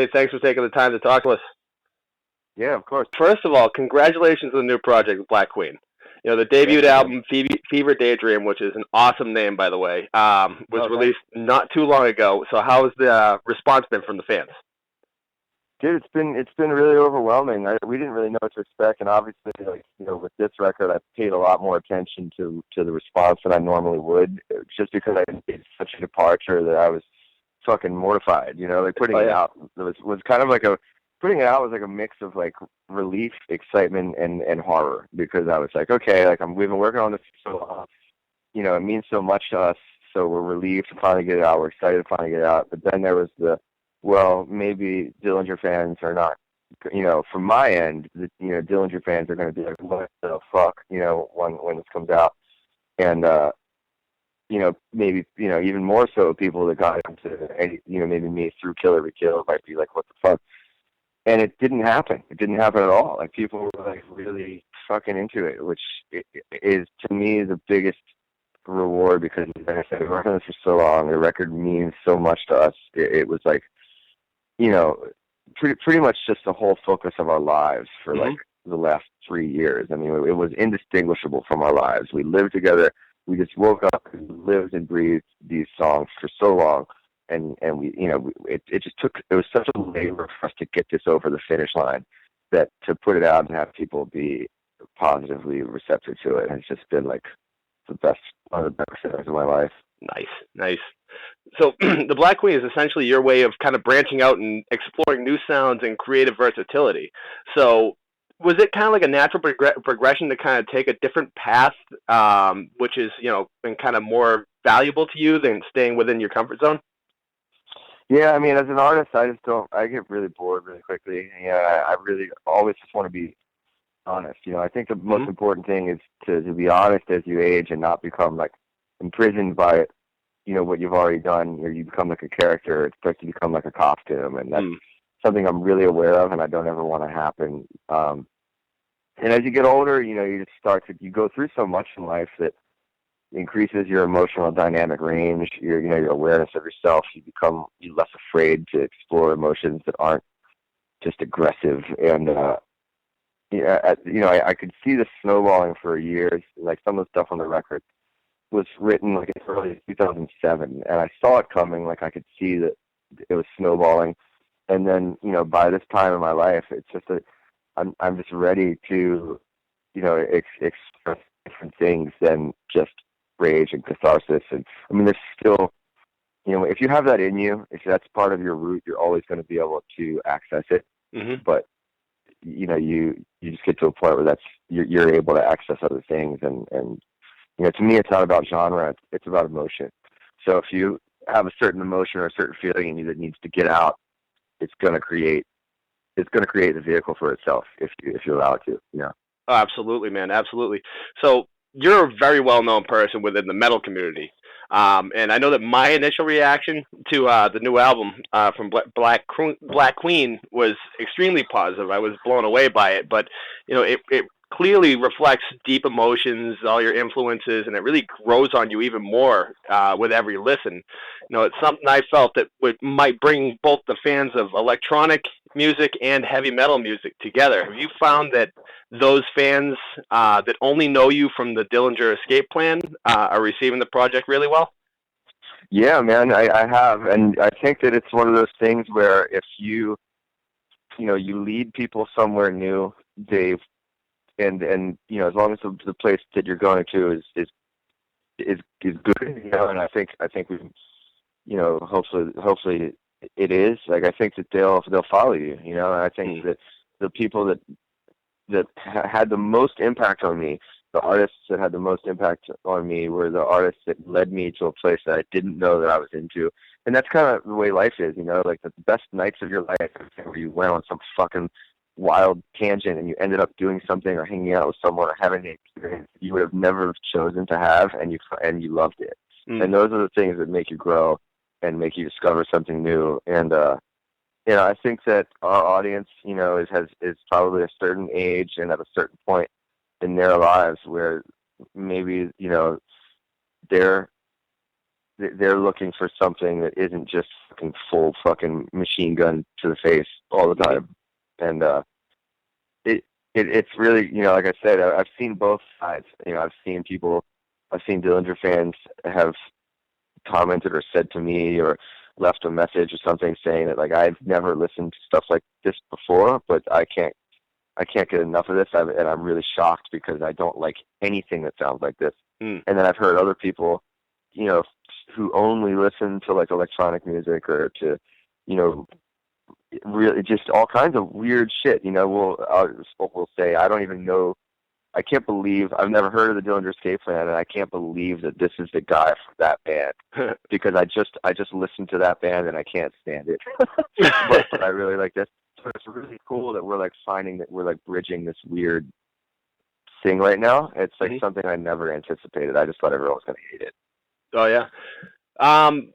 Hey, thanks for taking the time to talk to us. Yeah, of course. First of all, congratulations on the new project, Black Queen. You know, the Thank debut you, man. album, Fever Daydream, which is an awesome name, by the way, was Oh, thanks. released not too long ago. So how has the response been from the fans? Dude, it's been really overwhelming. We didn't really know what to expect, and obviously, with this record, I paid a lot more attention to the response than I normally would, just because it's such a departure that I was fucking mortified. Like putting Oh, it yeah. out was kind of like putting it out was like a mix of like relief, excitement, and horror, because I was like, okay, like we've been working on this for so long. It means so much to us, so we're relieved to finally get it out. We're excited to finally get it out. But then there was well, maybe Dillinger fans are not, from my end, Dillinger fans are going to be like, what the fuck, when this comes out. And, maybe, even more so people that got into, maybe me through Kill Every Kill might be like, what the fuck? And it didn't happen. It didn't happen at all. Like, people were like really fucking into it, which is, to me, the biggest reward, because, like I said, we've worked on this for so long. The record means so much to us. It was like, pretty much just the whole focus of our lives for like the last 3 years. I mean, it was indistinguishable from our lives. We lived together. We just woke up and lived and breathed these songs for so long. And we, it just took, it was such a labor for us to get this over the finish line, that to put it out and have people be positively receptive to it has just been like one of the best things of my life. Nice. So the Black Queen is essentially your way of kind of branching out and exploring new sounds and creative versatility. So was it kind of like a natural progression to kind of take a different path, which is, been kind of more valuable to you than staying within your comfort zone? Yeah, I mean, as an artist, I get really bored really quickly. I really always just want to be honest. I think the most important thing is to be honest as you age and not become like imprisoned by what you've already done. You become like a character. It starts to become like a costume, and that's something I'm really aware of, and I don't ever want to happen. And as you get older, you just you go through so much in life that increases your emotional dynamic range, your awareness of yourself. You're less afraid to explore emotions that aren't just aggressive. And I could see this snowballing for years. Like, some of the stuff on the record was written like as early as 2007, and I saw it coming. Like, I could see that it was snowballing. And then, by this time in my life, it's just I'm just ready to, express different things than just rage and catharsis. And I mean, there's still, if you have that in you, if that's part of your root, you're always going to be able to access it. But you just get to a point where you're able to access other things. And to me, it's not about genre, it's about emotion. So if you have a certain emotion or a certain feeling in you that needs to get out, it's going to create the vehicle for itself if you allow it to. Oh, absolutely, man. Absolutely. So you're a very well-known person within the metal community. And I know that my initial reaction to the new album from Black Queen was extremely positive. I was blown away by it. But, it clearly reflects deep emotions, all your influences, and it really grows on you even more with every listen. It's something I felt that might bring both the fans of electronic music and heavy metal music together. Have you found that those fans that only know you from the Dillinger Escape Plan are receiving the project really well? Yeah, man, I have. And I think that it's one of those things where if you lead people somewhere new, and as long as the place that you're going to is good, and I think we, hopefully it is. Like, I think that they'll follow you, and I think that the people that had the most impact on me, the artists that had the most impact on me, were the artists that led me to a place that I didn't know that I was into. And that's kind of the way life is, like the best nights of your life where you went on some fucking wild tangent and you ended up doing something or hanging out with someone or having an experience you would have never chosen to have, and you loved it. And those are the things that make you grow and make you discover something new. And I think that our audience, is probably a certain age and at a certain point in their lives where maybe they're they're looking for something that isn't just fucking full fucking machine gun to the face all the time. And it's really, like I said, I've seen both sides. I've seen Dillinger fans have commented or said to me or left a message or something saying that, like, I've never listened to stuff like this before, but I can't get enough of this, and I'm really shocked because I don't like anything that sounds like this. And then I've heard other people, who only listen to, like, electronic music or to, really just all kinds of weird shit. We'll say, I don't even know. I can't believe I've never heard of the Dillinger Escape Plan, and I can't believe that this is the guy from that band because I just listened to that band and I can't stand it. but I really like this. So it's really cool that we're like finding that we're like bridging this weird thing right now. It's like something I never anticipated. I just thought everyone was going to hate it. Oh yeah.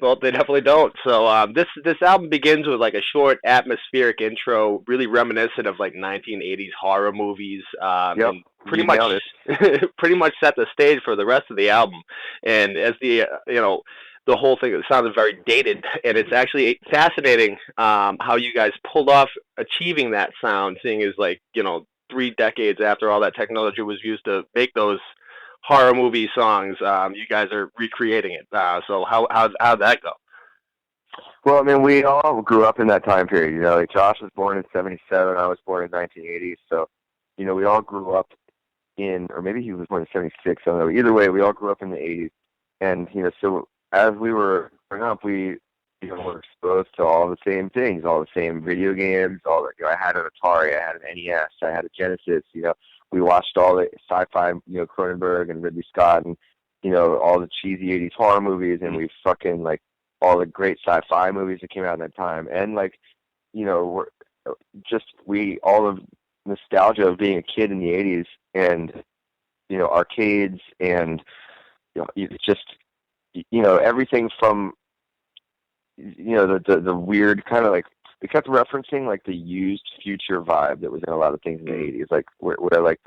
Well, they definitely don't. So this album begins with like a short atmospheric intro, really reminiscent of like 1980s horror movies. And pretty much set the stage for the rest of the album. And as the the whole thing, it sounded very dated, and it's actually fascinating how you guys pulled off achieving that sound, seeing as 3 decades after all that technology was used to make those horror movie songs, you guys are recreating it. So how'd that go? Well, I mean, we all grew up in that time period. Like Josh was born in '77, I was born in 1980, so we all grew up in, or maybe he was born in '76. I don't know. Either way, we all grew up in the '80s, and so as we were growing up, we were exposed to all the same things, all the same video games. I had an Atari, I had an NES, I had a Genesis. We watched all the sci-fi, Cronenberg and Ridley Scott, and all the cheesy '80s horror movies, and we fucking like all the great sci-fi movies that came out in that time, and we're all of nostalgia of being a kid in the '80s, and arcades, and just everything from the weird kind of like, we kept referencing like the used future vibe that was in a lot of things in the '80s, like where like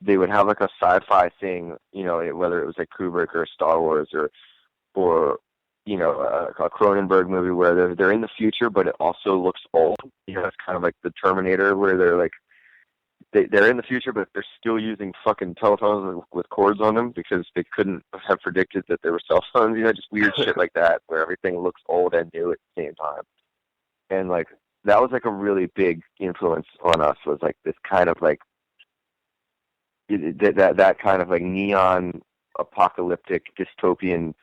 they would have like a sci-fi thing, whether it was like Kubrick or Star Wars or a Cronenberg movie where they're in the future, but it also looks old. It's kind of like the Terminator, where they're like they're in the future, but they're still using fucking telephones with cords on them because they couldn't have predicted that there were cell phones. Just weird shit like that, where everything looks old and new at the same time. And like that was like a really big influence on us. Was like this kind of like that kind of like neon apocalyptic dystopian,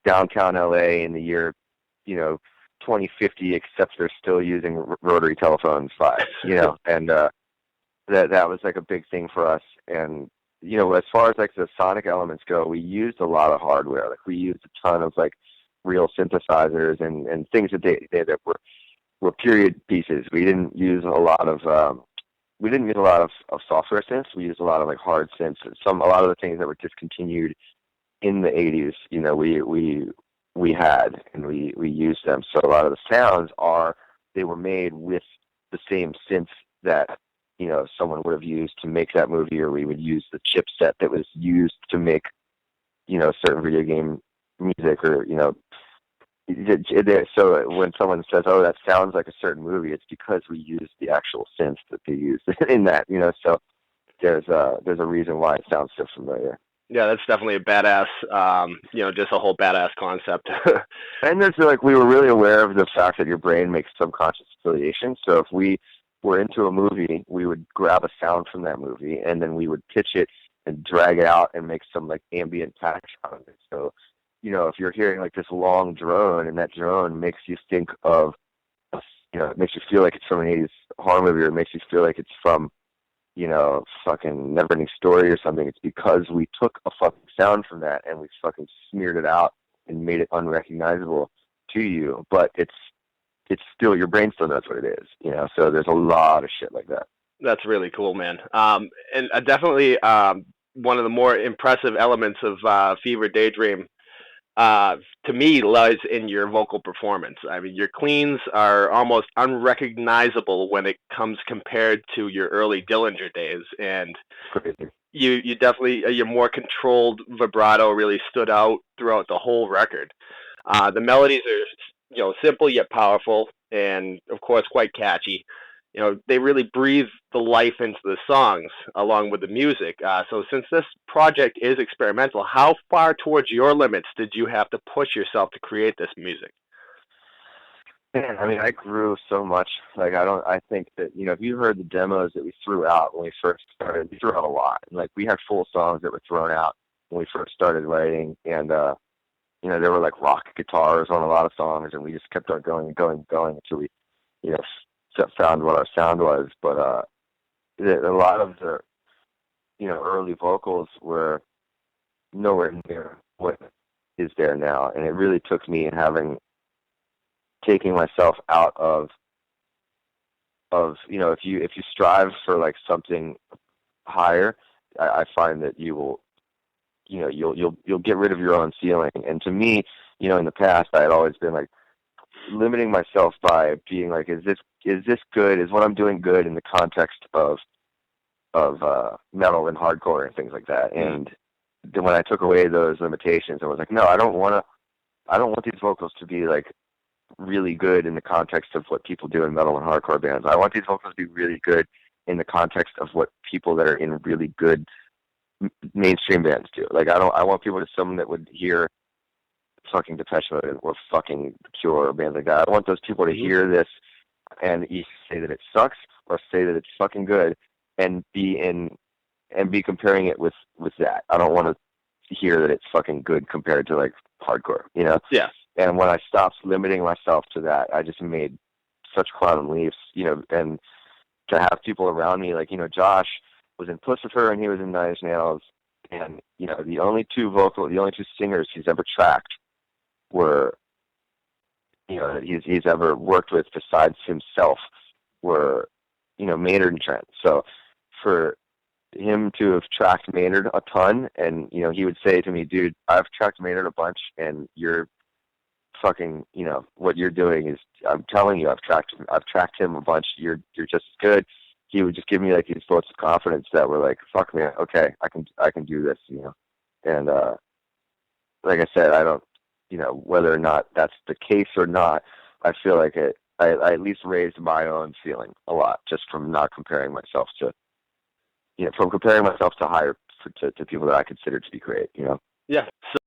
downtown LA in the year 2050, except they're still using rotary telephones and that was like a big thing for us. And as far as like the sonic elements go, we used a lot of hardware. Like we used a ton of like real synthesizers and things that were period pieces. We didn't use a lot of software synths. We used a lot of like hard synths. A lot of the things that were discontinued in the '80s, we had, and we used them. So a lot of the sounds they were made with the same synths that someone would have used to make that movie, or we would use the chipset that was used to make certain video game music, or so when someone says, "Oh, that sounds like a certain movie," it's because we used the actual synths that they used in that. So there's a reason why it sounds so familiar. Yeah, that's definitely a badass, just a whole badass concept. And there's like, we were really aware of the fact that your brain makes subconscious affiliations. So if we were into a movie, we would grab a sound from that movie, and then we would pitch it and drag it out and make some like ambient patch out of it. So, if you're hearing like this long drone, and that drone makes you think of, it makes you feel like it's from an '80s horror movie, or it makes you feel like it's from, fucking Neverending Story or something, it's because we took a fucking sound from that and we fucking smeared it out and made it unrecognizable to you. But it's still, your brain still knows what it is, so there's a lot of shit like that. That's really cool, man. And definitely one of the more impressive elements of Fever Daydream, to me, lies in your vocal performance. I mean, your cleans are almost unrecognizable when it comes compared to your early Dillinger days. And Crazy. you definitely your more controlled vibrato really stood out throughout the whole record. The melodies are simple yet powerful, and of course quite catchy. They really breathe the life into the songs along with the music. So since this project is experimental, how far towards your limits did you have to push yourself to create this music? Man, I mean, I grew so much. Like, I think that, if you heard the demos that we threw out when we first started, we threw out a lot. And, like, we had full songs that were thrown out when we first started writing. And, there were, like, rock guitars on a lot of songs, and we just kept on going and going and going until we, you know, found what our sound was. But a lot of the, early vocals were nowhere near what is there now. And it really took me taking myself out of if you strive for like something higher, I find that you'll get rid of your own ceiling. And to me, in the past I had always been like limiting myself by being like, is this good? Is what I'm doing good in the context of metal and hardcore and things like that? And then when I took away those limitations, I was like, no, I don't want these vocals to be like really good in the context of what people do in metal and hardcore bands. I want these vocals to be really good in the context of what people that are in really good mainstream bands do. Like, I want people someone that would hear fucking Depeche Mode or fucking Cure or bands like that. I want those people to hear this and either say that it sucks or say that it's fucking good and be comparing it with that. I don't want to hear that it's fucking good compared to like hardcore, Yeah. And when I stopped limiting myself to that, I just made such quantum leaps, and to have people around me, like, Josh was in Pucifer and he was in Nine Inch Nails, and, the only two singers he's ever tracked were, that he's ever worked with besides himself were, Maynard and Trent. So for him to have tracked Maynard a ton, and, he would say to me, dude, I've tracked Maynard a bunch and you're fucking, what you're doing is, I'm telling you, I've tracked him a bunch. You're just as good. He would just give me like these votes of confidence that were like, fuck man, okay, I can do this, And like I said, I don't, whether or not that's the case or not, I feel like I at least raised my own feeling a lot just from not comparing myself to, from comparing myself to higher to people that I consider to be great, Yeah.